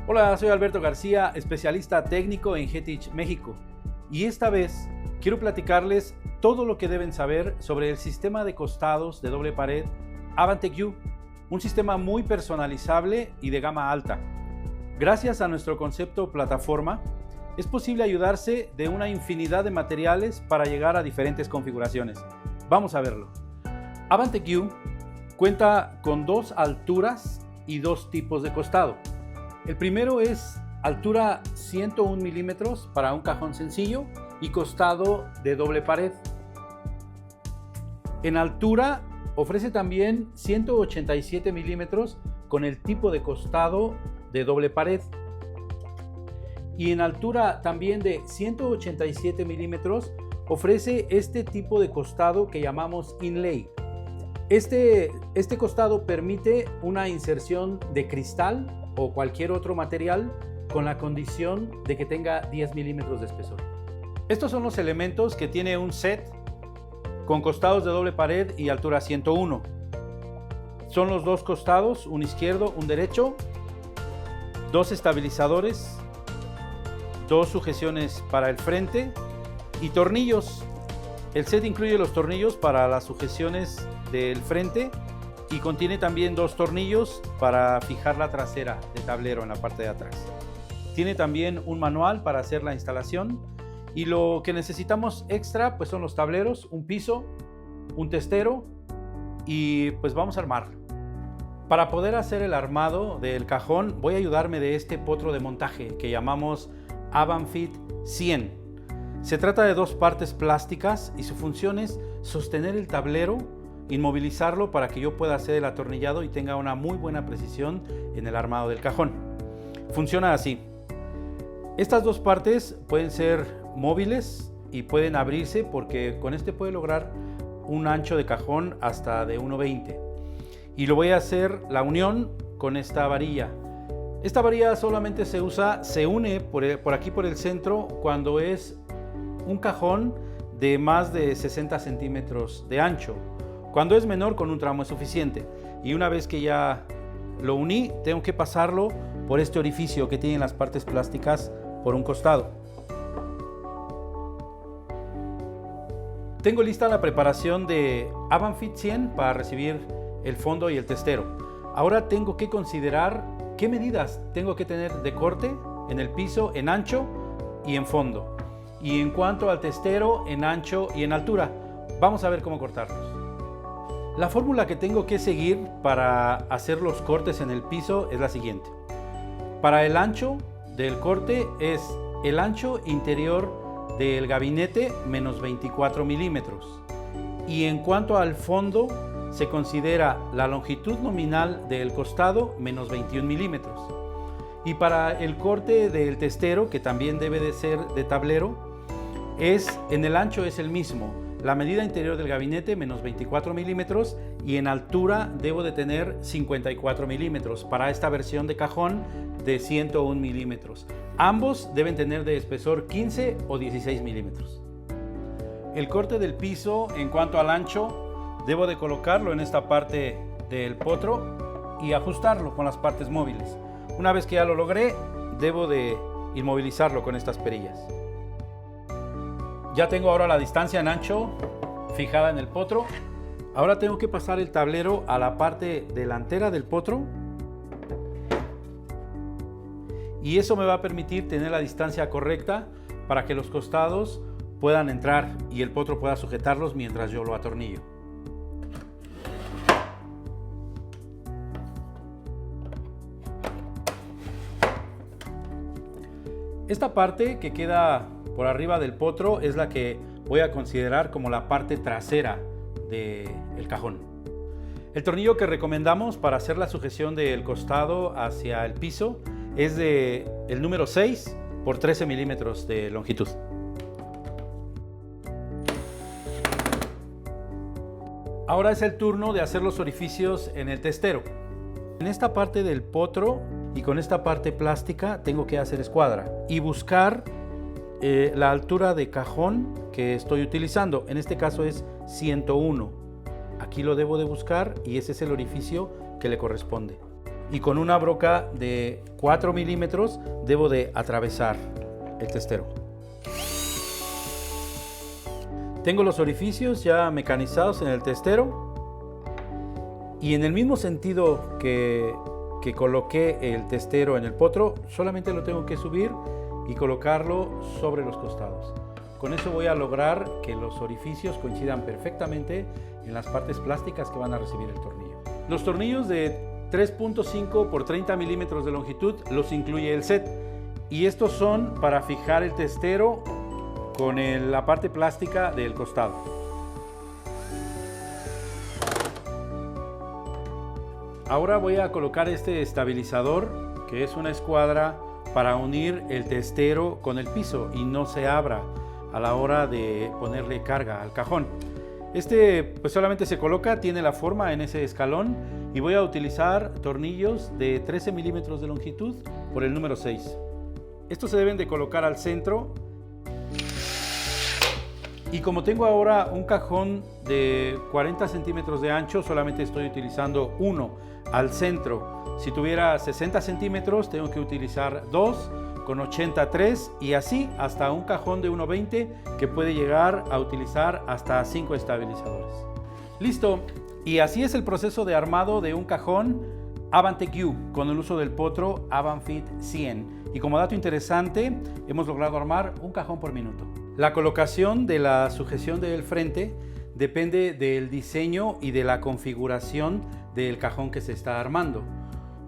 Hola, soy Alberto García, especialista técnico en Getich México, y esta vez quiero platicarles todo lo que deben saber sobre el sistema de costados de doble pared Avantec U, un sistema muy personalizable y de gama alta. Gracias a nuestro concepto plataforma, es posible ayudarse de una infinidad de materiales para llegar a diferentes configuraciones. Vamos a verlo. Avantec U cuenta con dos alturas y dos tipos de costado. El primero es altura 101 milímetros para un cajón sencillo y costado de doble pared. En altura ofrece también 187 milímetros con el tipo de costado de doble pared. Y en altura también de 187 milímetros ofrece este tipo de costado que llamamos inlay. Este costado permite una inserción de cristal o cualquier otro material con la condición de que tenga 10 milímetros de espesor. Estos son los elementos que tiene un set con costados de doble pared y altura 101. Son los dos costados, un izquierdo, un derecho, dos estabilizadores, dos sujeciones para el frente y tornillos. El set incluye los tornillos para las sujeciones del frente y contiene también dos tornillos para fijar la trasera de tablero en la parte de atrás. Tiene también un manual para hacer la instalación y lo que necesitamos extra pues son los tableros, un piso, un testero y pues vamos a armarlo. Para poder hacer el armado del cajón voy a ayudarme de este potro de montaje que llamamos Avantfit 100. Se trata de dos partes plásticas y su función es sostener el tablero, inmovilizarlo para que yo pueda hacer el atornillado y tenga una muy buena precisión en el armado del cajón. Funciona así. Estas dos partes pueden ser móviles y pueden abrirse porque con este puede lograr un ancho de cajón hasta de 1,20. Y lo voy a hacer la unión con esta varilla. Esta varilla solamente se une por aquí por el centro cuando es un cajón de más de 60 centímetros de ancho. Cuando es menor, con un tramo es suficiente. Y una vez que ya lo uní, tengo que pasarlo por este orificio que tienen las partes plásticas por un costado. Tengo lista la preparación de Avantfit 100 para recibir el fondo y el testero. Ahora tengo que considerar qué medidas tengo que tener de corte en el piso, en ancho y en fondo. Y en cuanto al testero, en ancho y en altura. Vamos a ver cómo cortarlos. La fórmula que tengo que seguir para hacer los cortes en el piso es la siguiente. Para el ancho del corte es el ancho interior del gabinete menos 24 milímetros. Y en cuanto al fondo, se considera la longitud nominal del costado menos 21 milímetros. Y para el corte del testero, que también debe de ser de tablero, en el ancho es el mismo. La medida interior del gabinete menos 24 milímetros y en altura debo de tener 54 milímetros para esta versión de cajón de 101 milímetros. Ambos deben tener de espesor 15 o 16 milímetros. El corte del piso en cuanto al ancho debo de colocarlo en esta parte del potro y ajustarlo con las partes móviles. Una vez que ya lo logré, debo de inmovilizarlo con estas perillas. Ya tengo ahora la distancia en ancho fijada en el potro. Ahora tengo que pasar el tablero a la parte delantera del potro. Y eso me va a permitir tener la distancia correcta para que los costados puedan entrar y el potro pueda sujetarlos mientras yo lo atornillo. Esta parte que queda por arriba del potro es la que voy a considerar como la parte trasera del cajón. El tornillo que recomendamos para hacer la sujeción del costado hacia el piso es el número 6 por 13 milímetros de longitud. Ahora es el turno de hacer los orificios en el testero. En esta parte del potro y con esta parte plástica tengo que hacer escuadra y buscar la altura de cajón que estoy utilizando. En este caso es 101. Aquí lo debo de buscar y ese es el orificio que le corresponde. y con una broca de 4 milímetros debo de atravesar el testero. Tengo los orificios ya mecanizados en el testero y en el mismo sentido que coloqué el testero en el potro, solamente lo tengo que subir y colocarlo sobre los costados. Con eso voy a lograr que los orificios coincidan perfectamente en las partes plásticas que van a recibir el tornillo. Los tornillos de 3.5 por 30 milímetros de longitud los incluye el set y estos son para fijar el testero con la parte plástica del costado. Ahora voy a colocar este estabilizador, que es una escuadra para unir el testero con el piso y no se abra a la hora de ponerle carga al cajón. Este pues solamente se coloca, tiene la forma en ese escalón y voy a utilizar tornillos de 13 milímetros de longitud por el número 6. Estos se deben de colocar al centro. Y como tengo ahora un cajón de 40 centímetros de ancho, solamente estoy utilizando uno al centro. Si tuviera 60 centímetros, tengo que utilizar 2, con 83 y así hasta un cajón de 1.20 que puede llegar a utilizar hasta 5 estabilizadores. Listo, y así es el proceso de armado de un cajón Avantec U con el uso del potro Avanfit 100. Y como dato interesante, hemos logrado armar un cajón por minuto. La colocación de la sujeción del frente depende del diseño y de la configuración del cajón que se está armando.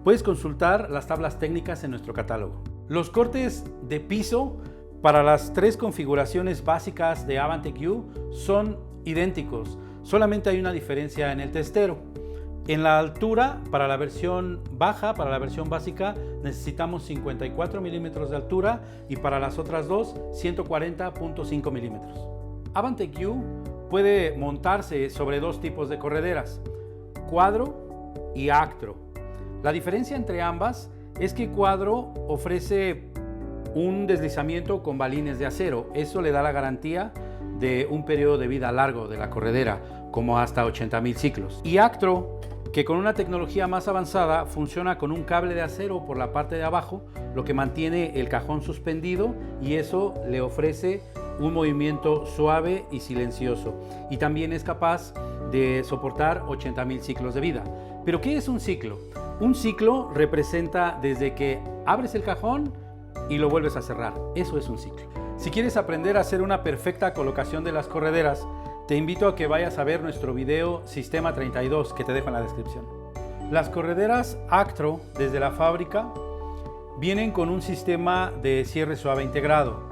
Puedes consultar las tablas técnicas en nuestro catálogo. Los cortes de piso para las 3 configuraciones básicas de Avantec U son idénticos, solamente hay una diferencia en el testero. En la altura, para la versión baja, para la versión básica, necesitamos 54 milímetros de altura y para las otras dos, 140.5 milímetros. Avantec U puede montarse sobre 2 tipos de correderas, cuadro y actro. La diferencia entre ambas es que cuadro ofrece un deslizamiento con balines de acero. Eso le da la garantía de un periodo de vida largo de la corredera, como hasta 80.000 ciclos. Y actro, que con una tecnología más avanzada funciona con un cable de acero por la parte de abajo, lo que mantiene el cajón suspendido y eso le ofrece un movimiento suave y silencioso. Y también es capaz de soportar 80.000 ciclos de vida. ¿Pero qué es un ciclo? Un ciclo representa desde que abres el cajón y lo vuelves a cerrar. Eso es un ciclo. Si quieres aprender a hacer una perfecta colocación de las correderas, te invito a que vayas a ver nuestro video Sistema 32 que te dejo en la descripción. Las correderas Actro desde la fábrica vienen con un sistema de cierre suave integrado.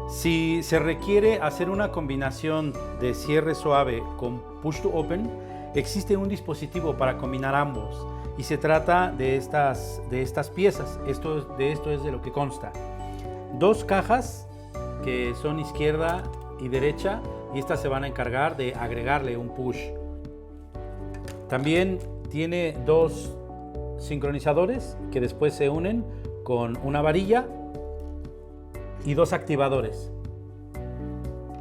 Si se requiere hacer una combinación de cierre suave con Push to Open, existe un dispositivo para combinar ambos y se trata de estas piezas. De esto es de lo que consta. 2 cajas que son izquierda y derecha y estas se van a encargar de agregarle un push. También tiene 2 sincronizadores que después se unen con una varilla y 2 activadores.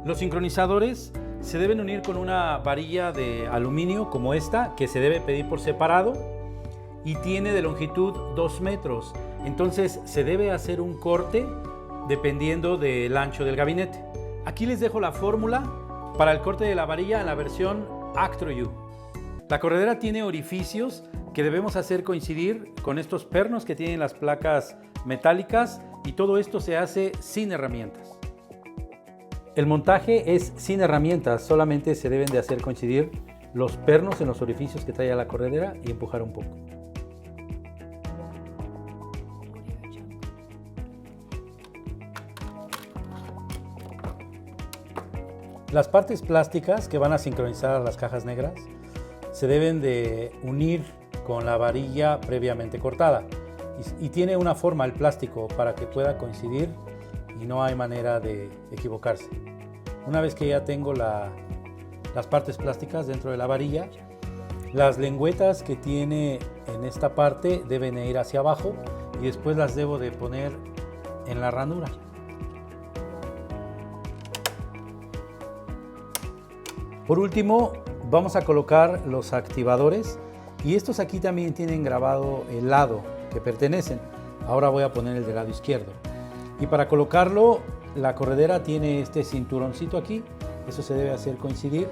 Los sincronizadores se deben unir con una varilla de aluminio como esta, que se debe pedir por separado y tiene de longitud 2 metros. Entonces se debe hacer un corte dependiendo del ancho del gabinete. Aquí les dejo la fórmula para el corte de la varilla en la versión Actro U. La corredera tiene orificios que debemos hacer coincidir con estos pernos que tienen las placas metálicas y todo esto se hace sin herramientas. El montaje es sin herramientas, solamente se deben de hacer coincidir los pernos en los orificios que trae la corredera y empujar un poco. Las partes plásticas que van a sincronizar a las cajas negras se deben de unir con la varilla previamente cortada y tiene una forma el plástico para que pueda coincidir y no hay manera de equivocarse. Una vez que ya tengo las partes plásticas dentro de la varilla, las lengüetas que tiene en esta parte deben ir hacia abajo y después las debo de poner en la ranura. Por último, vamos a colocar los activadores Y estos aquí también tienen grabado el lado que pertenecen. Ahora voy a poner el del lado izquierdo. Y para colocarlo, la corredera tiene este cinturoncito aquí. Eso se debe hacer coincidir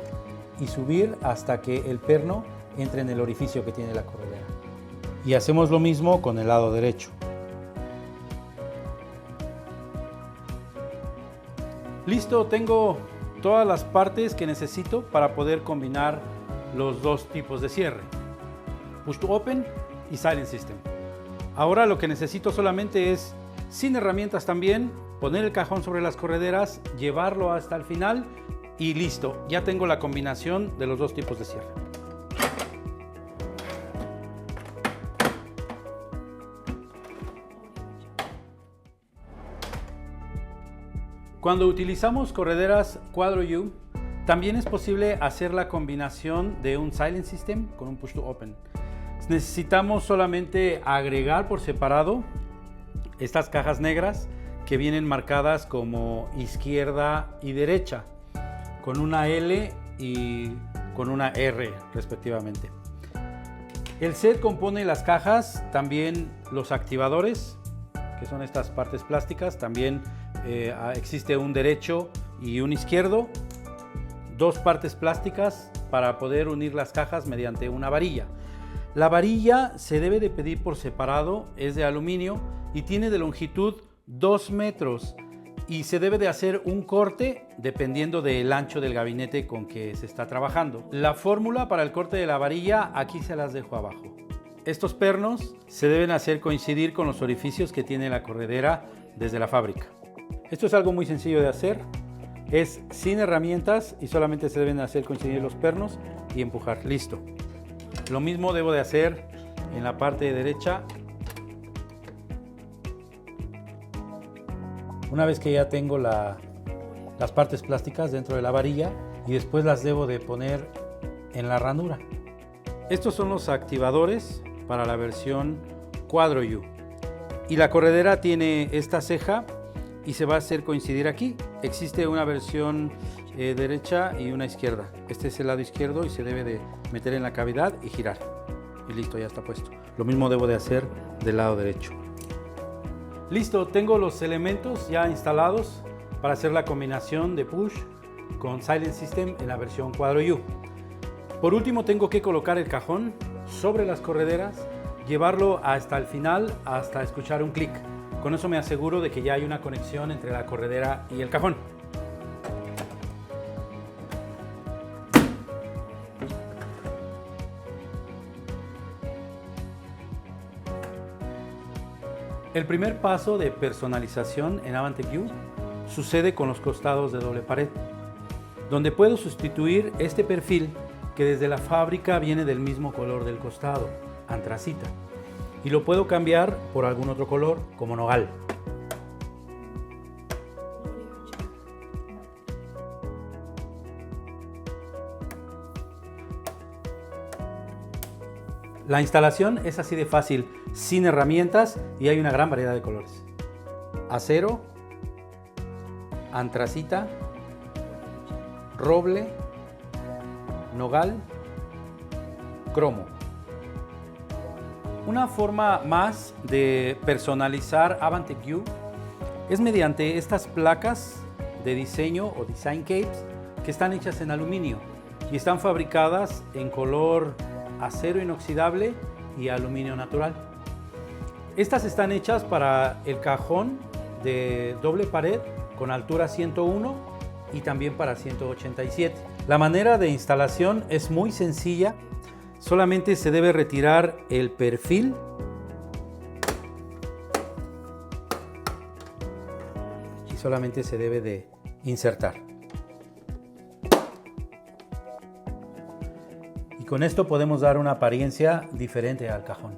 y subir hasta que el perno entre en el orificio que tiene la corredera. Y hacemos lo mismo con el lado derecho. Listo, tengo todas las partes que necesito para poder combinar los dos tipos de cierre, Push to Open y Silent System. Ahora lo que necesito solamente es, sin herramientas también, poner el cajón sobre las correderas, llevarlo hasta el final y listo, ya tengo la combinación de los dos tipos de cierre. Cuando utilizamos correderas Quadro U, también es posible hacer la combinación de un Silent System con un Push to Open. Necesitamos solamente agregar por separado estas cajas negras que vienen marcadas como izquierda y derecha, con una L y con una R respectivamente. El set compone las cajas, también los activadores, que son estas partes plásticas, también existe un derecho y un izquierdo, dos partes plásticas para poder unir las cajas mediante una varilla. La varilla se debe de pedir por separado, es de aluminio y tiene de longitud 2 metros y se debe de hacer un corte dependiendo del ancho del gabinete con que se está trabajando. La fórmula para el corte de la varilla aquí se las dejo abajo. Estos pernos se deben hacer coincidir con los orificios que tiene la corredera desde la fábrica. Esto es algo muy sencillo de hacer, es sin herramientas y solamente se deben hacer coincidir los pernos y empujar, listo. Lo mismo debo de hacer en la parte derecha. Una vez que ya tengo las partes plásticas dentro de la varilla y después las debo de poner en la ranura. Estos son los activadores para la versión Quadro U. Y la corredera tiene esta ceja y se va a hacer coincidir aquí. Existe una versión derecha y una izquierda. Este es el lado izquierdo y se debe de meter en la cavidad y girar. Y listo, ya está puesto. Lo mismo debo de hacer del lado derecho. Listo, tengo los elementos ya instalados para hacer la combinación de Push con Silent System en la versión Quadro U. Por último, tengo que colocar el cajón sobre las correderas, llevarlo hasta el final, hasta escuchar un clic. Con eso me aseguro de que ya hay una conexión entre la corredera y el cajón. El primer paso de personalización en Avantec U sucede con los costados de doble pared, donde puedo sustituir este perfil que desde la fábrica viene del mismo color del costado, antracita, y lo puedo cambiar por algún otro color como nogal. La instalación es así de fácil, sin herramientas y hay una gran variedad de colores. Acero, antracita, roble, nogal, cromo. Una forma más de personalizar Avantec U es mediante estas placas de diseño o design capes que están hechas en aluminio y están fabricadas en color acero inoxidable y aluminio natural. Estas están hechas para el cajón de doble pared con altura 101 y también para 187. La manera de instalación es muy sencilla. Solamente se debe retirar el perfil y solamente se debe de insertar. Y con esto podemos dar una apariencia diferente al cajón.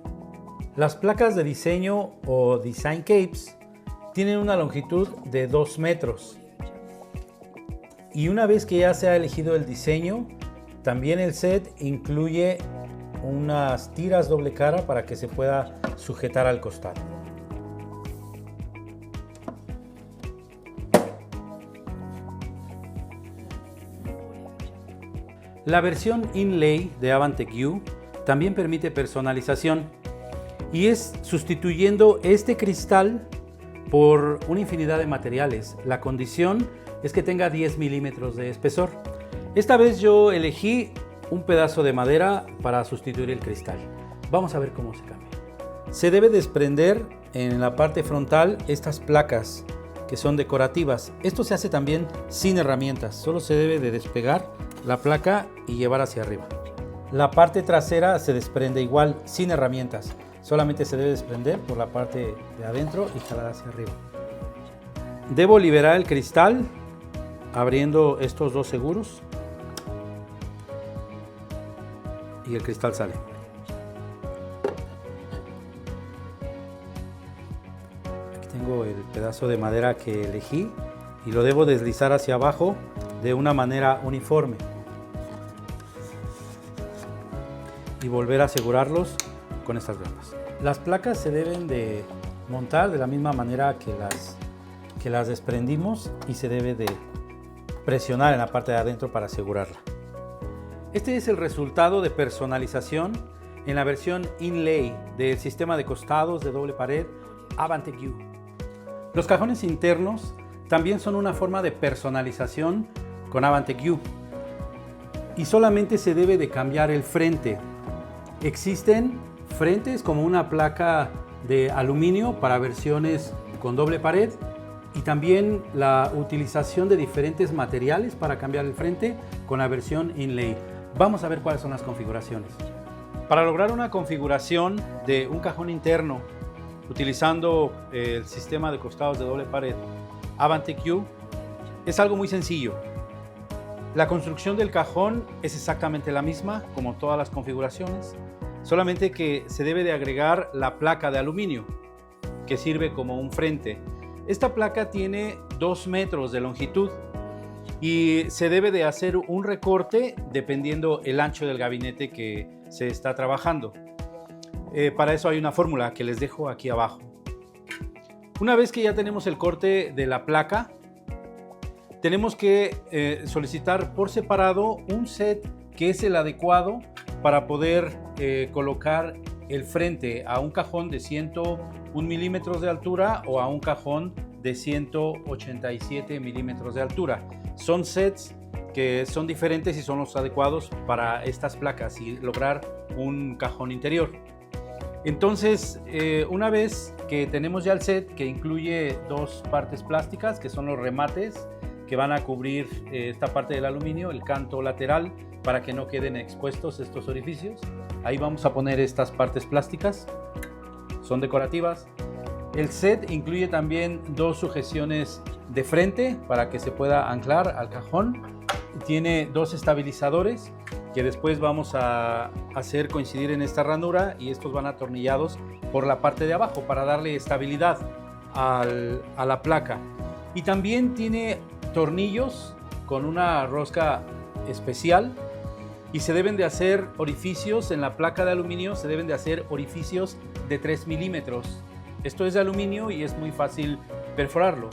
Las placas de diseño o design capes tienen una longitud de 2 metros. Y una vez que ya se ha elegido el diseño, también el set incluye unas tiras doble cara para que se pueda sujetar al costado. La versión Inlay de Avantec U también permite personalización y es sustituyendo este cristal por una infinidad de materiales. La condición es que tenga 10 milímetros de espesor. Esta vez yo elegí un pedazo de madera para sustituir el cristal. Vamos a ver cómo se cambia. Se debe desprender en la parte frontal estas placas que son decorativas. Esto se hace también sin herramientas, solo se debe de despegar la placa y llevar hacia arriba. La parte trasera se desprende igual, sin herramientas, solamente se debe desprender por la parte de adentro y jalar hacia arriba. Debo liberar el cristal abriendo estos dos seguros y el cristal sale. Tengo el pedazo de madera que elegí y lo debo deslizar hacia abajo de una manera uniforme y volver a asegurarlos con estas grapas. Las placas se deben de montar de la misma manera que las desprendimos y se debe de presionar en la parte de adentro para asegurarla. Este es el resultado de personalización en la versión Inlay del sistema de costados de doble pared Avantec-U. Los cajones internos también son una forma de personalización con Avantec-U y solamente se debe de cambiar el frente. Existen frentes como una placa de aluminio para versiones con doble pared y también la utilización de diferentes materiales para cambiar el frente con la versión Inlay. Vamos a ver cuáles son las configuraciones. Para lograr una configuración de un cajón interno utilizando el sistema de costados de doble pared Avantec-U es algo muy sencillo. La construcción del cajón es exactamente la misma como todas las configuraciones, solamente que se debe de agregar la placa de aluminio que sirve como un frente. Esta placa tiene 2 metros de longitud y se debe de hacer un recorte dependiendo el ancho del gabinete que se está trabajando. Para eso hay una fórmula que les dejo aquí abajo. Una vez que ya tenemos el corte de la placa, tenemos que solicitar por separado un set que es el adecuado para poder colocar el frente a un cajón de 101 milímetros de altura o a un cajón de 187 milímetros de altura. Son sets que son diferentes y son los adecuados para estas placas y lograr un cajón interior. Entonces, una vez que tenemos ya el set que incluye 2 partes plásticas que son los remates que van a cubrir esta parte del aluminio, el canto lateral, para que no queden expuestos estos orificios. Ahí vamos a poner estas partes plásticas, son decorativas. El set incluye también 2 sujeciones de frente para que se pueda anclar al cajón. Tiene 2 estabilizadores que después vamos a hacer coincidir en esta ranura y estos van atornillados por la parte de abajo para darle estabilidad a la placa. Y también tiene tornillos con una rosca especial y se deben de hacer orificios en la placa de aluminio, se deben de hacer orificios de 3 milímetros. Esto es de aluminio y es muy fácil perforarlo.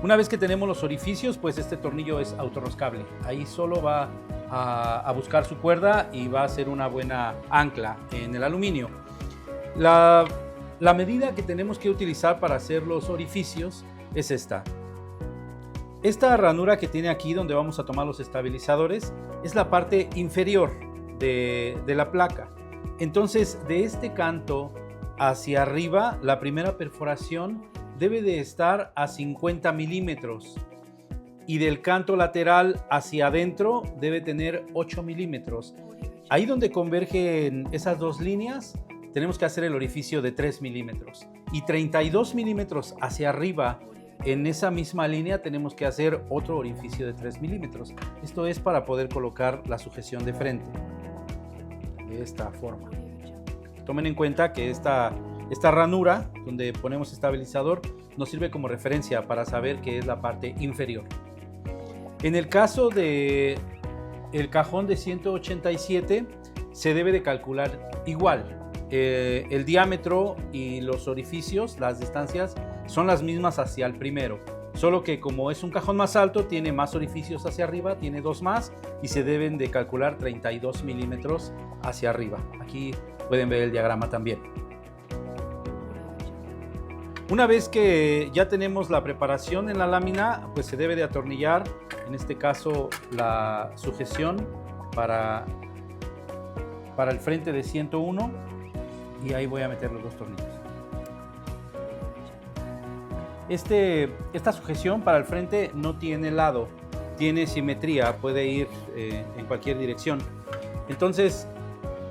Una vez que tenemos los orificios, pues este tornillo es autorroscable. Ahí solo va a buscar su cuerda y va a hacer una buena ancla en el aluminio. La medida que tenemos que utilizar para hacer los orificios es esta. Esta ranura que tiene aquí donde vamos a tomar los estabilizadores es la parte inferior de la placa. Entonces, de este canto hacia arriba, la primera perforación debe de estar a 50 milímetros y del canto lateral hacia adentro debe tener 8 milímetros. Ahí donde convergen esas 2 líneas tenemos que hacer el orificio de 3 milímetros y 32 milímetros hacia arriba en esa misma línea tenemos que hacer otro orificio de 3 milímetros. Esto es para poder colocar la sujeción de frente de esta forma. Tomen en cuenta que esta ranura donde ponemos estabilizador nos sirve como referencia para saber que es la parte inferior. En el caso de el cajón de 187 se debe de calcular igual. El diámetro y los orificios, las distancias son las mismas hacia el primero. solo que como es un cajón más alto, tiene más orificios hacia arriba, tiene 2 más y se deben de calcular 32 milímetros hacia arriba. Aquí pueden ver el diagrama también. Una vez que ya tenemos la preparación en la lámina, pues se debe de atornillar, en este caso la sujeción para el frente de 101, y ahí voy a meter los 2 tornillos. Esta sujeción para el frente no tiene lado, tiene simetría, puede ir en cualquier dirección. Entonces,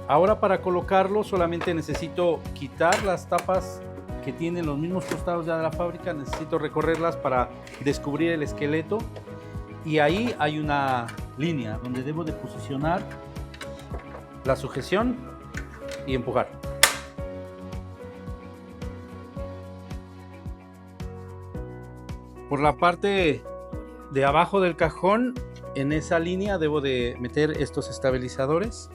ahora para colocarlo solamente necesito quitar las tapas que tienen los mismos costados ya de la fábrica, necesito recorrerlas para descubrir el esqueleto, y ahí hay una línea donde debo de posicionar la sujeción y empujar. Por la parte de abajo del cajón, en esa línea debo de meter estos estabilizadores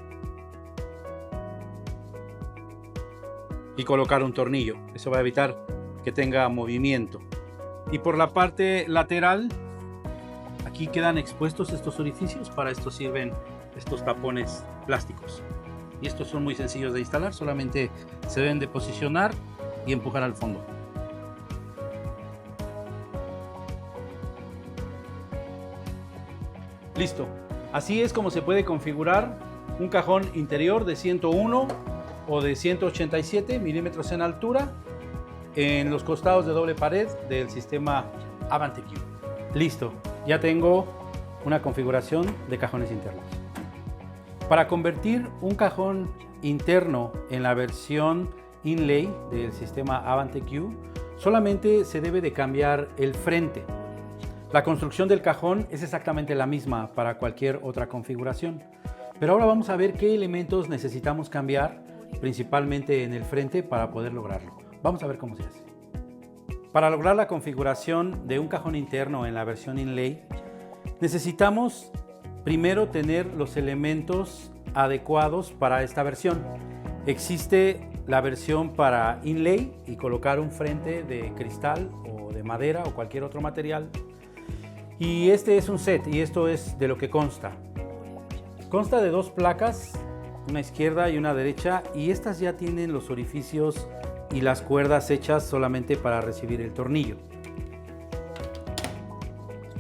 y colocar un tornillo. Eso va a evitar que tenga movimiento. Y por la parte lateral, aquí quedan expuestos estos orificios. Para esto sirven estos tapones plásticos. Y estos son muy sencillos de instalar, solamente se deben de posicionar y empujar al fondo. Listo. Así es como se puede configurar un cajón interior de 101 o de 187 milímetros en altura en los costados de doble pared del sistema AvanteQ. Listo, ya tengo una configuración de cajones internos. Para convertir un cajón interno en la versión inlay del sistema AvanteQ, solamente se debe de cambiar el frente. La construcción del cajón es exactamente la misma para cualquier otra configuración. Pero ahora vamos a ver qué elementos necesitamos cambiar, principalmente en el frente, para poder lograrlo. Vamos a ver cómo se hace. Para lograr la configuración de un cajón interno en la versión inlay, necesitamos primero tener los elementos adecuados para esta versión. Existe la versión para inlay y colocar un frente de cristal o de madera o cualquier otro material. Y este es un set, y esto es de lo que consta. Consta de 2 placas, una izquierda y una derecha, y estas ya tienen los orificios y las cuerdas hechas solamente para recibir el tornillo.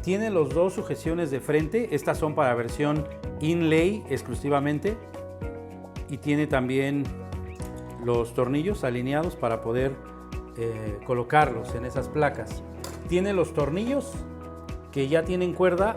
Tiene los 2 sujeciones de frente, estas son para versión inlay exclusivamente, y tiene también los tornillos alineados para poder colocarlos en esas placas. Tiene los tornillos que ya tienen cuerda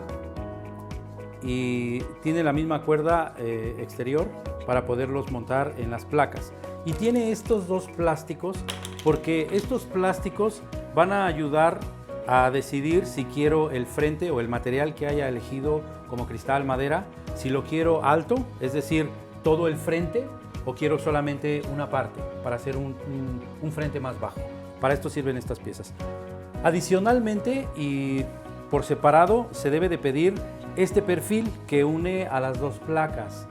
y tiene la misma cuerda exterior para poderlos montar en las placas. Y tiene estos 2 plásticos porque estos plásticos van a ayudar a decidir si quiero el frente o el material que haya elegido como cristal, madera, si lo quiero alto, es decir, todo el frente, o quiero solamente una parte para hacer un frente más bajo. Para esto sirven estas piezas. Adicionalmente y por separado se debe de pedir este perfil que une a las 2 placas.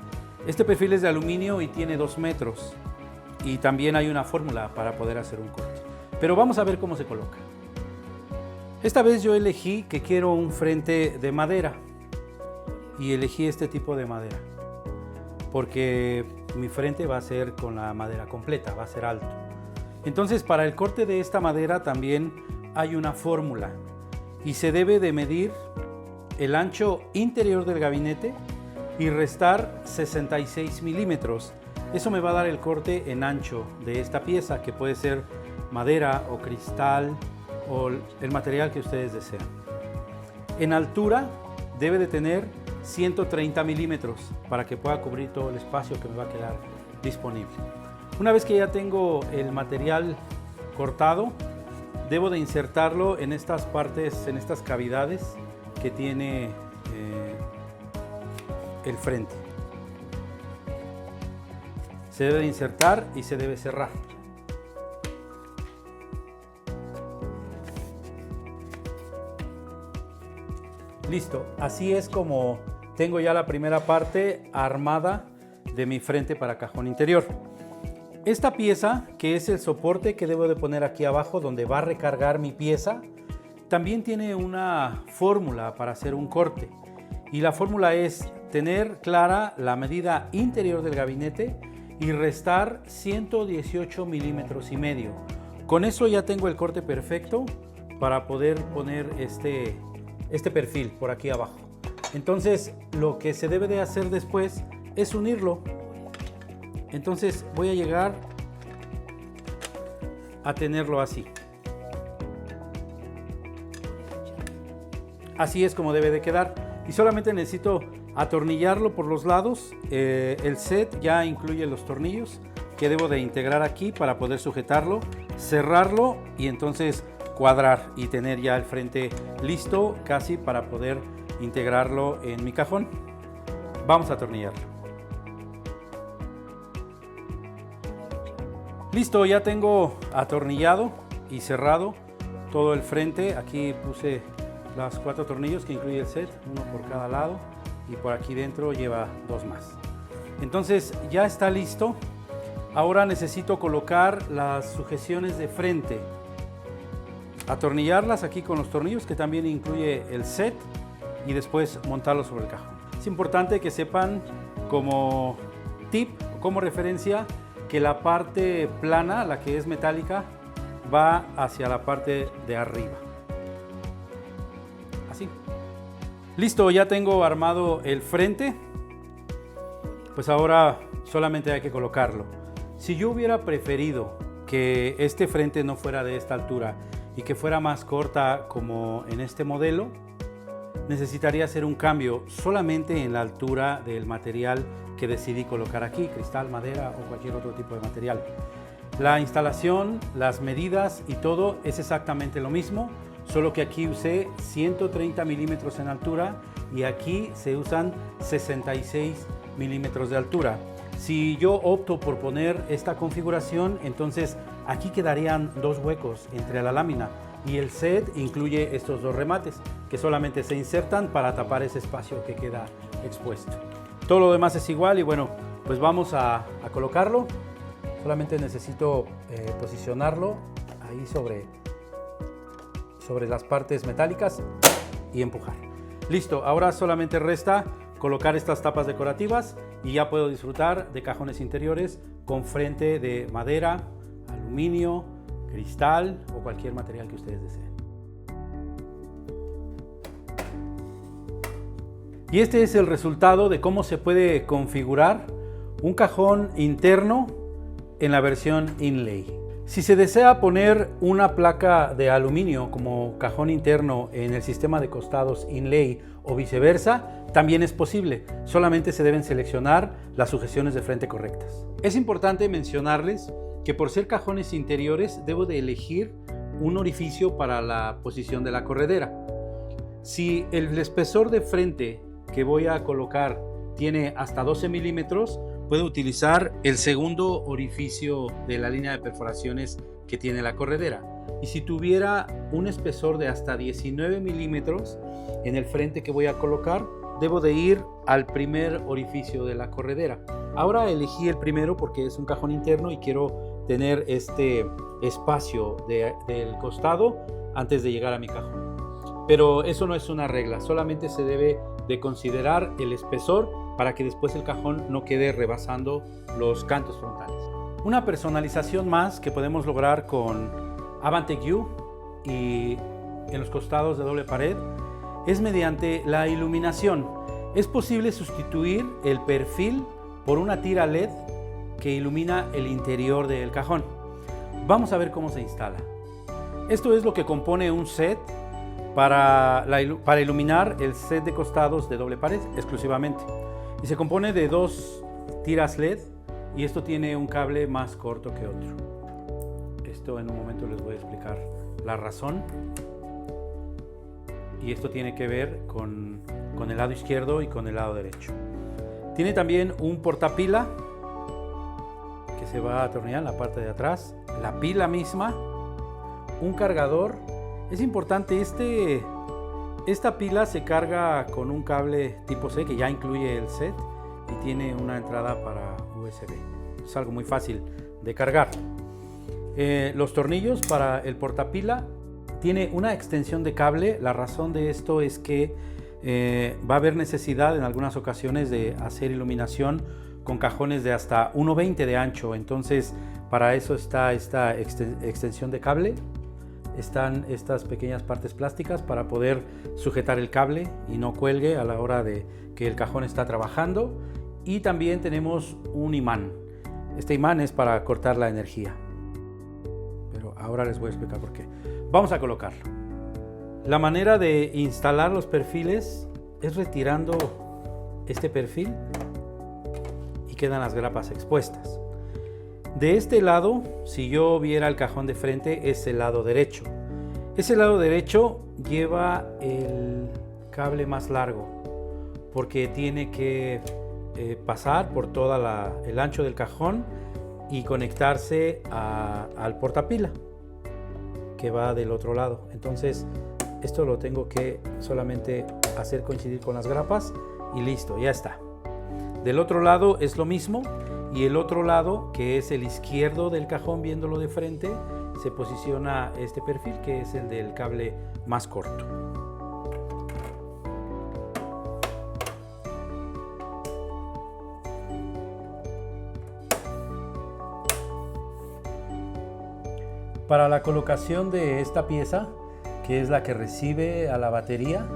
Este perfil es de aluminio y tiene 2 metros. Y también hay una fórmula para poder hacer un corte. Pero vamos a ver cómo se coloca. Esta vez yo elegí que quiero un frente de madera. Y elegí este tipo de madera. Porque mi frente va a ser con la madera completa, va a ser alto. Entonces para el corte de esta madera también hay una fórmula. Y se debe de medir el ancho interior del gabinete y restar 66 milímetros. Eso me va a dar el corte en ancho de esta pieza, que puede ser madera o cristal o el material que ustedes desean. En altura debe de tener 130 milímetros para que pueda cubrir todo el espacio que me va a quedar disponible. Una vez que ya tengo el material cortado, debo de insertarlo en estas partes, en estas cavidades que tiene el frente. Se debe de insertar y se debe cerrar. Listo, así es como tengo ya la primera parte armada de mi frente para cajón interior. Esta pieza, que es el soporte que debo de poner aquí abajo donde va a recargar mi pieza, también tiene una fórmula para hacer un corte. Y la fórmula es tener clara la medida interior del gabinete y restar 118 milímetros y medio. Con eso ya tengo el corte perfecto para poder poner este perfil por aquí abajo. Entonces lo que se debe de hacer después es unirlo. Entonces voy a llegar a tenerlo así. Así es como debe de quedar y solamente necesito atornillarlo por los lados. El set ya incluye los tornillos que debo de integrar aquí para poder sujetarlo, cerrarlo y entonces cuadrar y tener ya el frente listo casi para poder integrarlo en mi cajón. Vamos a atornillarlo. Listo, ya tengo atornillado y cerrado todo el frente. Aquí puse los 4 tornillos que incluye el set, uno por cada lado y por aquí dentro lleva 2 más. Entonces ya está listo. Ahora necesito colocar las sujeciones de frente, atornillarlas aquí con los tornillos que también incluye el set y después montarlos sobre el cajón. Es importante que sepan como tip, como referencia, que la parte plana, la que es metálica, va hacia la parte de arriba. Así. Listo, ya tengo armado el frente. Pues ahora solamente hay que colocarlo. Si yo hubiera preferido que este frente no fuera de esta altura y que fuera más corta como en este modelo, necesitaría hacer un cambio solamente en la altura del material que decidí colocar aquí, cristal, madera o cualquier otro tipo de material. La instalación, las medidas y todo es exactamente lo mismo, solo que aquí usé 130 milímetros en altura y aquí se usan 66 milímetros de altura. Si yo opto por poner esta configuración, entonces aquí quedarían 2 huecos entre la lámina y el set incluye estos 2 remates que solamente se insertan para tapar ese espacio que queda expuesto. Todo lo demás es igual y bueno, pues vamos a colocarlo. Solamente necesito posicionarlo ahí sobre las partes metálicas y empujar. Listo, ahora solamente resta colocar estas tapas decorativas y ya puedo disfrutar de cajones interiores con frente de madera, aluminio, cristal o cualquier material que ustedes deseen. Y este es el resultado de cómo se puede configurar un cajón interno en la versión Inlay. Si se desea poner una placa de aluminio como cajón interno en el sistema de costados Inlay o viceversa, también es posible. Solamente se deben seleccionar las sujeciones de frente correctas. Es importante mencionarles que por ser cajones interiores debo de elegir un orificio para la posición de la corredera. Si el espesor de frente que voy a colocar tiene hasta 12 milímetros, puedo utilizar el segundo orificio de la línea de perforaciones que tiene la corredera. Y si tuviera un espesor de hasta 19 milímetros en el frente que voy a colocar, debo de ir al primer orificio de la corredera. Ahora elegí el primero porque es un cajón interno y quiero tener este espacio del costado antes de llegar a mi cajón. Pero eso no es una regla, solamente se debe de considerar el espesor para que después el cajón no quede rebasando los cantos frontales. Una personalización más que podemos lograr con Avantec U y en los costados de doble pared es mediante la iluminación. Es posible sustituir el perfil por una tira LED que ilumina el interior del cajón. Vamos a ver cómo se instala. Esto es lo que compone un set para iluminar el set de costados de doble pared exclusivamente. Y se compone de 2 tiras LED y esto tiene un cable más corto que otro. Esto en un momento les voy a explicar la razón. Y esto tiene que ver con el lado izquierdo y con el lado derecho. Tiene también un portapila que se va a atornillar en la parte de atrás, la pila misma, un cargador. Es importante, esta pila se carga con un cable tipo C que ya incluye el set y tiene una entrada para USB. Es algo muy fácil de cargar. Los tornillos para el portapila tiene una extensión de cable. La razón de esto es que va a haber necesidad en algunas ocasiones de hacer iluminación con cajones de hasta 1,20 de ancho. Entonces, para eso está esta extensión de cable. Están estas pequeñas partes plásticas para poder sujetar el cable y no cuelgue a la hora de que el cajón está trabajando. Y también tenemos un imán. Este imán es para cortar la energía. Pero ahora les voy a explicar por qué. Vamos a colocarlo. La manera de instalar los perfiles es retirando este perfil y quedan las grapas expuestas. De este lado, si yo viera el cajón de frente, es el lado derecho. Ese lado derecho lleva el cable más largo porque tiene que pasar por todo el ancho del cajón y conectarse al portapila que va del otro lado. Entonces esto lo tengo que solamente hacer coincidir con las grapas y listo, ya está. Del otro lado es lo mismo, y el otro lado, que es el izquierdo del cajón viéndolo de frente, se posiciona este perfil, que es el del cable más corto. Para la colocación de esta pieza, que es la que recibe a la batería,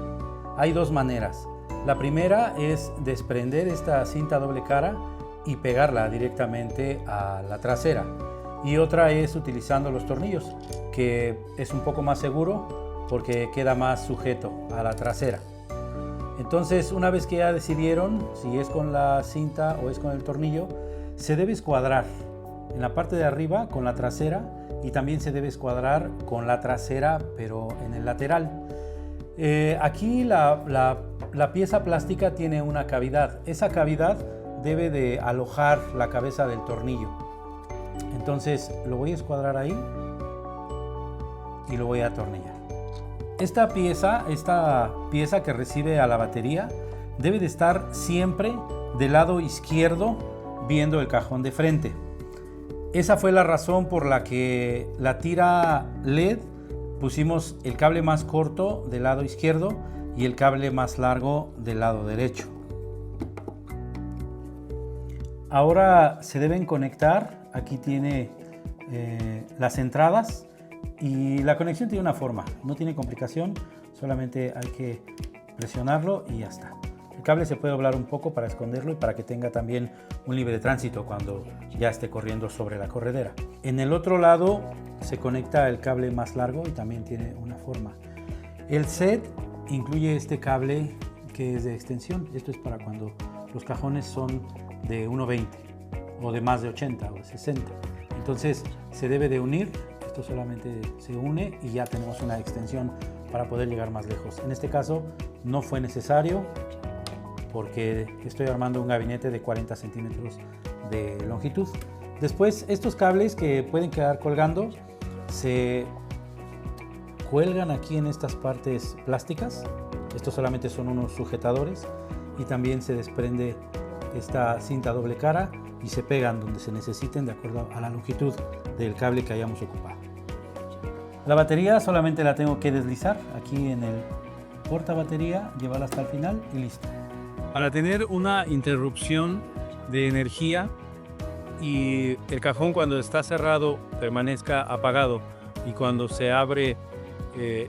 hay dos maneras. La primera es desprender esta cinta doble cara y pegarla directamente a la trasera. Y otra es utilizando los tornillos, que es un poco más seguro porque queda más sujeto a la trasera. Entonces, una vez que ya decidieron si es con la cinta o es con el tornillo, se debe escuadrar en la parte de arriba con la trasera, y también se debe escuadrar con la trasera pero en el lateral. Aquí la pieza plástica tiene una cavidad. Esa cavidad debe de alojar la cabeza del tornillo. Entonces lo voy a escuadrar ahí y lo voy a atornillar. Esta pieza que recibe a la batería debe de estar siempre del lado izquierdo viendo el cajón de frente. Esa fue la razón por la que la tira LED pusimos el cable más corto del lado izquierdo y el cable más largo del lado derecho. Ahora se deben conectar. Aquí tiene las entradas y la conexión tiene una forma, no tiene complicación, solamente hay que presionarlo y ya está. El cable se puede doblar un poco para esconderlo y para que tenga también un libre tránsito cuando ya esté corriendo sobre la corredera. En el otro lado se conecta el cable más largo y también tiene una forma. El set incluye este cable que es de extensión. Esto es para cuando los cajones son de 1,20 o de más de 80 o 60. Entonces se debe de unir. Esto solamente se une y ya tenemos una extensión para poder llegar más lejos. En este caso no fue necesario, porque estoy armando un gabinete de 40 centímetros de longitud. Después, estos cables que pueden quedar colgando se cuelgan aquí en estas partes plásticas. Estos solamente son unos sujetadores, y también se desprende esta cinta doble cara y se pegan donde se necesiten de acuerdo a la longitud del cable que hayamos ocupado. La batería solamente la tengo que deslizar aquí en el porta batería, llevarla hasta el final y listo. Para tener una interrupción de energía y el cajón cuando está cerrado permanezca apagado y cuando se abre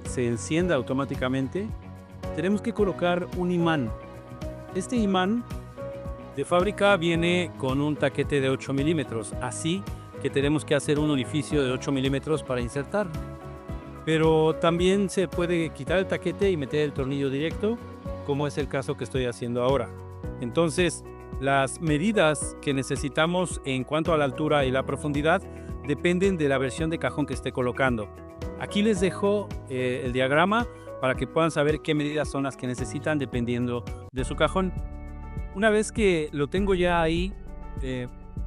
se encienda automáticamente, tenemos que colocar un imán. Este imán de fábrica viene con un taquete de 8 milímetros, así que tenemos que hacer un orificio de 8 milímetros para insertar. Pero también se puede quitar el taquete y meter el tornillo directo, como es el caso que estoy haciendo ahora. Entonces, las medidas que necesitamos en cuanto a la altura y la profundidad dependen de la versión de cajón que esté colocando. Aquí les dejo el diagrama para que puedan saber qué medidas son las que necesitan dependiendo de su cajón. Una vez que lo tengo ya ahí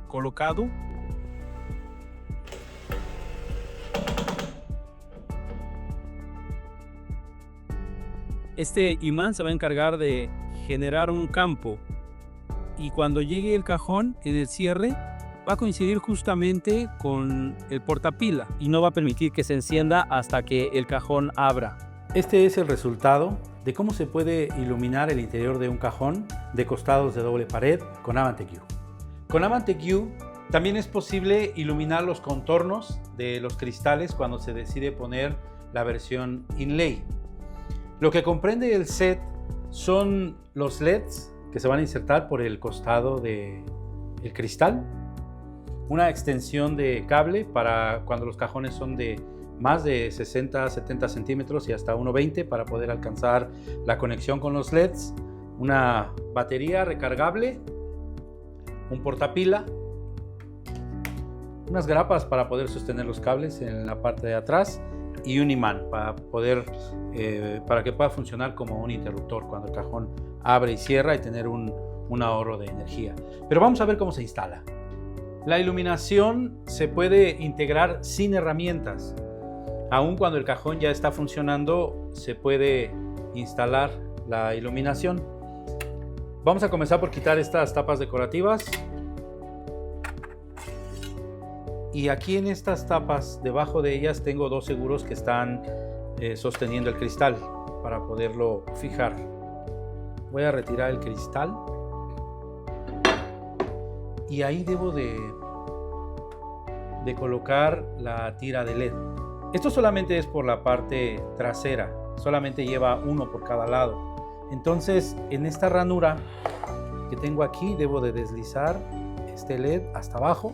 colocado, este imán se va a encargar de generar un campo, y cuando llegue el cajón en el cierre va a coincidir justamente con el portapila y no va a permitir que se encienda hasta que el cajón abra. Este es el resultado de cómo se puede iluminar el interior de un cajón de costados de doble pared con Avantec U. Con Avantec U también es posible iluminar los contornos de los cristales cuando se decide poner la versión Inlay. Lo que comprende el set son los LEDs que se van a insertar por el costado del cristal, una extensión de cable para cuando los cajones son de más de 60-70 centímetros y hasta 1,20 para poder alcanzar la conexión con los LEDs, una batería recargable, un portapila, unas grapas para poder sostener los cables en la parte de atrás y un imán para que pueda funcionar como un interruptor cuando el cajón abre y cierra y tener un ahorro de energía. Pero vamos a ver cómo se instala. La iluminación se puede integrar sin herramientas. Aun cuando el cajón ya está funcionando, se puede instalar la iluminación. Vamos a comenzar por quitar estas tapas decorativas. Y aquí en estas tapas, debajo de ellas, tengo dos seguros que están sosteniendo el cristal para poderlo fijar. Voy a retirar el cristal. Y ahí debo de colocar la tira de LED. Esto solamente es por la parte trasera, solamente lleva uno por cada lado. Entonces, en esta ranura que tengo aquí, debo de deslizar este LED hasta abajo.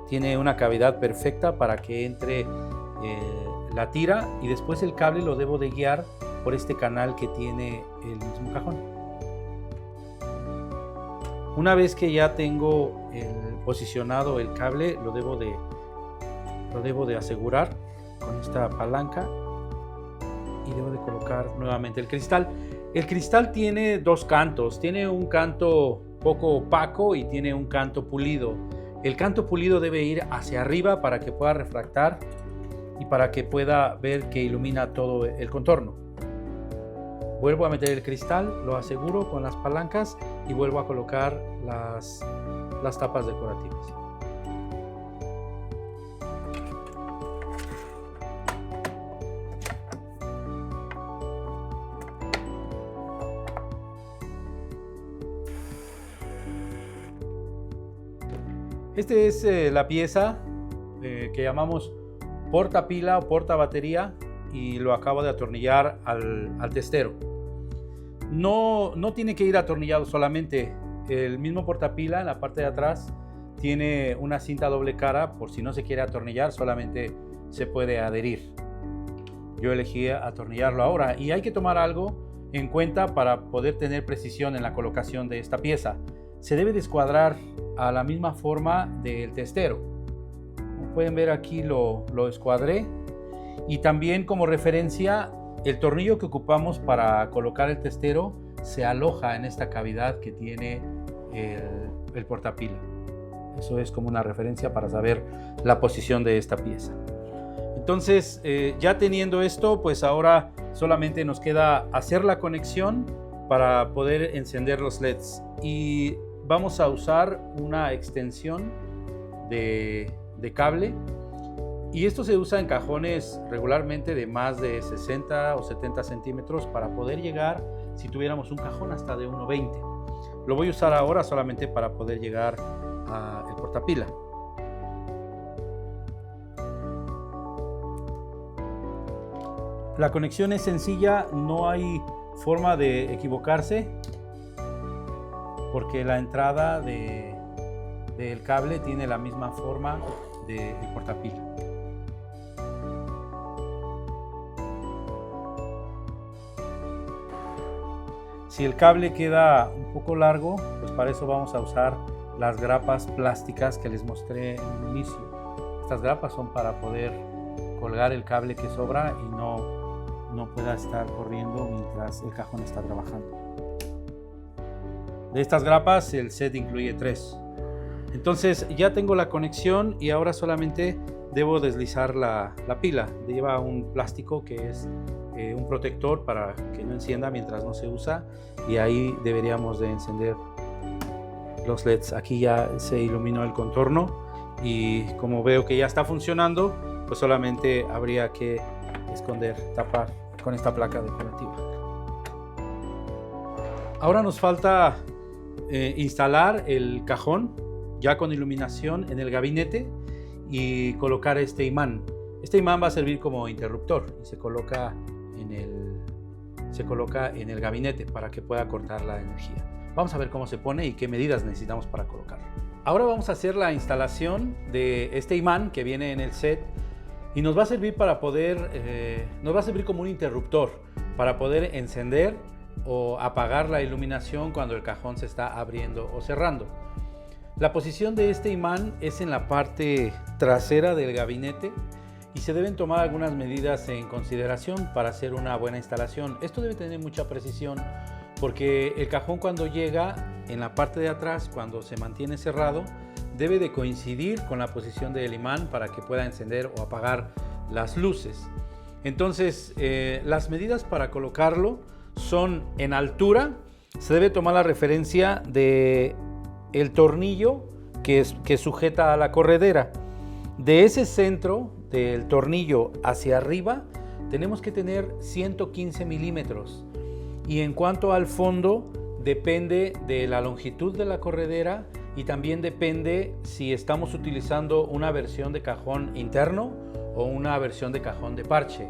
Tiene una cavidad perfecta para que entre la tira y después el cable lo debo de guiar por este canal que tiene el mismo cajón. Una vez que ya tengo posicionado el cable, lo debo de asegurar con esta palanca y debo de colocar nuevamente el cristal. El cristal tiene dos cantos, tiene un canto poco opaco y tiene un canto pulido. El canto pulido debe ir hacia arriba para que pueda refractar y para que pueda ver que ilumina todo el contorno. Vuelvo a meter el cristal, lo aseguro con las palancas y vuelvo a colocar las tapas decorativas. Esta es la pieza que llamamos portapila o portabatería y lo acabo de atornillar al testero. No tiene que ir atornillado solamente. El mismo portapila en la parte de atrás tiene una cinta doble cara por si no se quiere atornillar, solamente se puede adherir. Yo elegí atornillarlo ahora y hay que tomar algo en cuenta para poder tener precisión en la colocación de esta pieza. Se debe descuadrar a la misma forma del testero. Como pueden ver aquí lo escuadré y también como referencia el tornillo que ocupamos para colocar el testero se aloja en esta cavidad que tiene el portapila. Eso es como una referencia para saber la posición de esta pieza. Entonces ya teniendo esto, pues ahora solamente nos queda hacer la conexión para poder encender los LEDs y vamos a usar una extensión de cable y esto se usa en cajones regularmente de más de 60 o 70 centímetros para poder llegar, si tuviéramos un cajón, hasta de 1,20. Lo voy a usar ahora solamente para poder llegar al portapila. La conexión es sencilla, no hay forma de equivocarse porque la entrada del cable tiene la misma forma del portapila. Si el cable queda un poco largo, pues para eso vamos a usar las grapas plásticas que les mostré en el inicio. Estas grapas son para poder colgar el cable que sobra y no pueda estar corriendo mientras el cajón está trabajando. De estas grapas el set incluye 3. Entonces ya tengo la conexión y ahora solamente debo deslizar la pila. Lleva un plástico que es un protector para que no encienda mientras no se usa y ahí deberíamos de encender los LEDs. Aquí ya se iluminó el contorno y como veo que ya está funcionando, pues solamente habría que esconder, tapar con esta placa decorativa. Ahora nos falta instalar el cajón ya con iluminación en el gabinete y colocar este imán. Este imán va a servir como interruptor y se coloca en el gabinete para que pueda cortar la energía. Vamos a ver cómo se pone y qué medidas necesitamos para colocarlo. Ahora vamos a hacer la instalación de este imán que viene en el set y nos va a servir para poder, nos va a servir como un interruptor para poder encender o apagar la iluminación cuando el cajón se está abriendo o cerrando. La posición de este imán es en la parte trasera del gabinete y se deben tomar algunas medidas en consideración para hacer una buena instalación. Esto debe tener mucha precisión porque el cajón cuando llega en la parte de atrás, cuando se mantiene cerrado, debe de coincidir con la posición del imán para que pueda encender o apagar las luces. Entonces, las medidas para colocarlo son en altura. Se debe tomar la referencia de el tornillo que sujeta a la corredera. De ese centro del tornillo hacia arriba tenemos que tener 115 milímetros y en cuanto al fondo depende de la longitud de la corredera y también depende si estamos utilizando una versión de cajón interno o una versión de cajón de parche.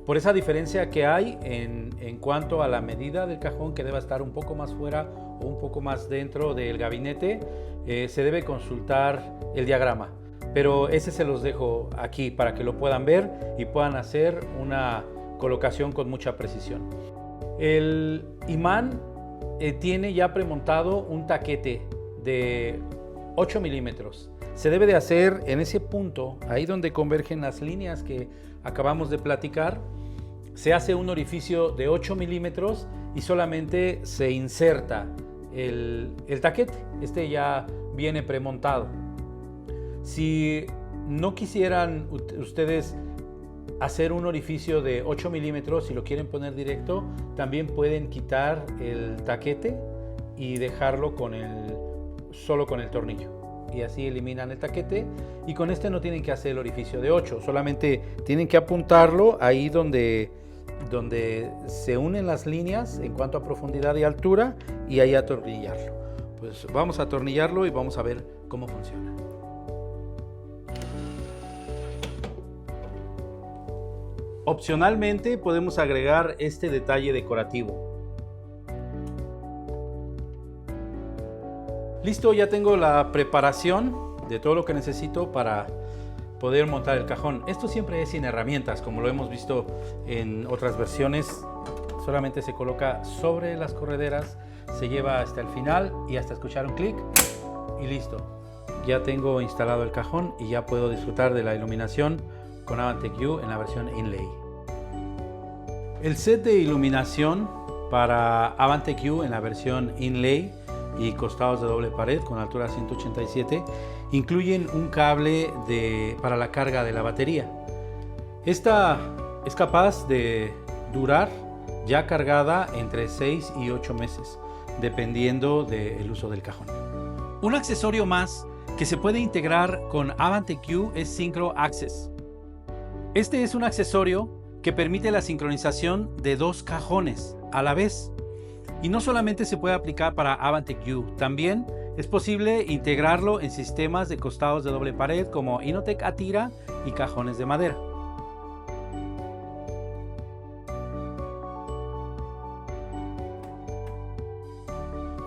Por esa diferencia que hay en cuanto a la medida del cajón, que deba estar un poco más fuera o un poco más dentro del gabinete, se debe consultar el diagrama. Pero ese se los dejo aquí para que lo puedan ver y puedan hacer una colocación con mucha precisión. El imán tiene ya premontado un taquete de 8 milímetros. Se debe de hacer en ese punto, ahí donde convergen las líneas que acabamos de platicar, se hace un orificio de 8 milímetros y solamente se inserta el taquete. Este ya viene premontado. Si no quisieran ustedes hacer un orificio de 8 milímetros y lo quieren poner directo, también pueden quitar el taquete y dejarlo solo con el tornillo. Y así eliminan el taquete y con este no tienen que hacer el orificio de 8, solamente tienen que apuntarlo ahí donde se unen las líneas en cuanto a profundidad y altura y ahí atornillarlo. Pues vamos a atornillarlo y vamos a ver cómo funciona. Opcionalmente podemos agregar este detalle decorativo. Listo, ya tengo la preparación de todo lo que necesito para poder montar el cajón. Esto siempre es sin herramientas, como lo hemos visto en otras versiones. Solamente se coloca sobre las correderas, se lleva hasta el final y hasta escuchar un clic y listo. Ya tengo instalado el cajón y ya puedo disfrutar de la iluminación con Avantec U en la versión Inlay. El set de iluminación para Avantec U en la versión Inlay y costados de doble pared con altura 187 incluyen un cable para la carga de la batería. Esta es capaz de durar ya cargada entre 6 y 8 meses, dependiendo del uso del cajón. Un accesorio más que se puede integrar con Avantec U es Synchro Access. Este es un accesorio que permite la sincronización de dos cajones a la vez. Y no solamente se puede aplicar para Avantec U, también es posible integrarlo en sistemas de costados de doble pared como Inotec Atira y cajones de madera.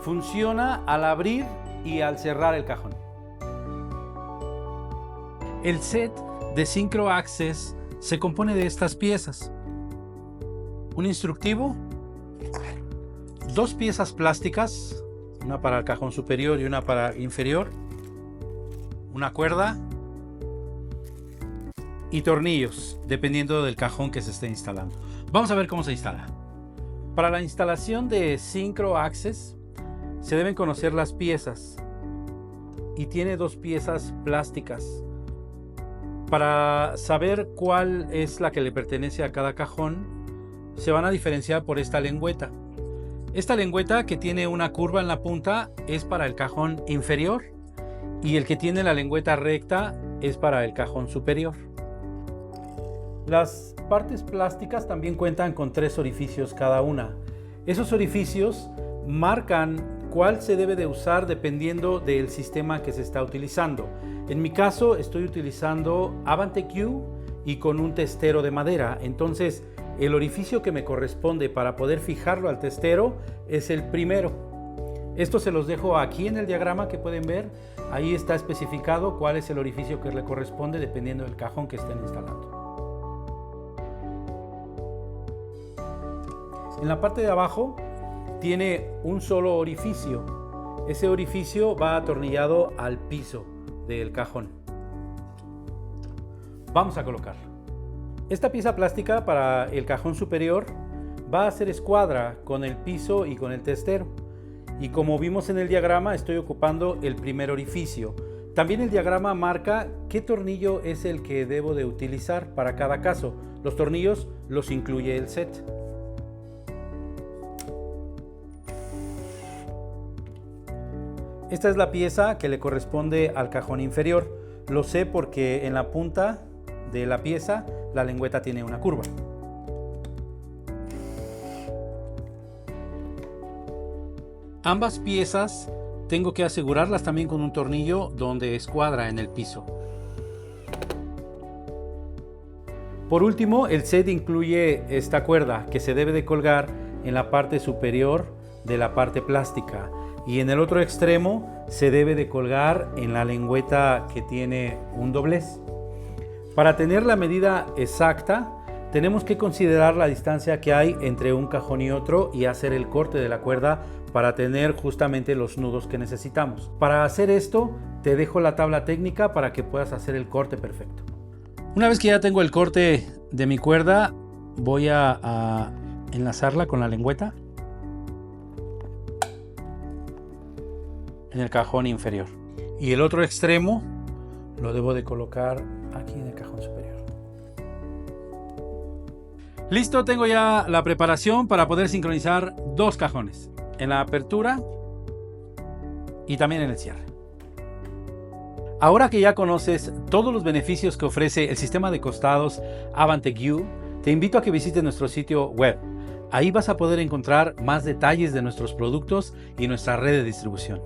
Funciona al abrir y al cerrar el cajón. El set de Synchro Access se compone de estas piezas: un instructivo, dos piezas plásticas, una para el cajón superior y una para el inferior, una cuerda y tornillos, dependiendo del cajón que se esté instalando. Vamos a ver cómo se instala. Para la instalación de Synchro Access se deben conocer las piezas y tiene dos piezas plásticas. Para saber cuál es la que le pertenece a cada cajón, se van a diferenciar por esta lengüeta. Esta lengüeta que tiene una curva en la punta es para el cajón inferior y el que tiene la lengüeta recta es para el cajón superior. Las partes plásticas también cuentan con 3 orificios cada una. Esos orificios marcan cuál se debe de usar dependiendo del sistema que se está utilizando. En mi caso estoy utilizando Avante-Q y con un testero de madera. Entonces el orificio que me corresponde para poder fijarlo al testero es el primero. Esto se los dejo aquí en el diagrama que pueden ver. Ahí está especificado cuál es el orificio que le corresponde dependiendo del cajón que estén instalando. En la parte de abajo tiene un solo orificio. Ese orificio va atornillado al piso del cajón. Vamos a colocarlo. Esta pieza plástica para el cajón superior va a ser escuadra con el piso y con el testero. Y como vimos en el diagrama, estoy ocupando el primer orificio. También el diagrama marca qué tornillo es el que debo de utilizar para cada caso. Los tornillos los incluye el set. Esta es la pieza que le corresponde al cajón inferior. Lo sé porque en la punta de la pieza la lengüeta tiene una curva. Ambas piezas tengo que asegurarlas también con un tornillo donde escuadra en el piso. Por último, el set incluye esta cuerda que se debe de colgar en la parte superior de la parte plástica y en el otro extremo se debe de colgar en la lengüeta que tiene un doblez. Para tener la medida exacta, tenemos que considerar la distancia que hay entre un cajón y otro y hacer el corte de la cuerda para tener justamente los nudos que necesitamos. Para hacer esto, te dejo la tabla técnica para que puedas hacer el corte perfecto. Una vez que ya tengo el corte de mi cuerda, voy a enlazarla con la lengüeta en el cajón inferior. Y el otro extremo lo debo de colocar aquí en el cajón superior. Listo, tengo ya la preparación para poder sincronizar 2 cajones, en la apertura y también en el cierre. Ahora que ya conoces todos los beneficios que ofrece el sistema de costados Avante-Q, te invito a que visites nuestro sitio web. Ahí vas a poder encontrar más detalles de nuestros productos y nuestra red de distribución.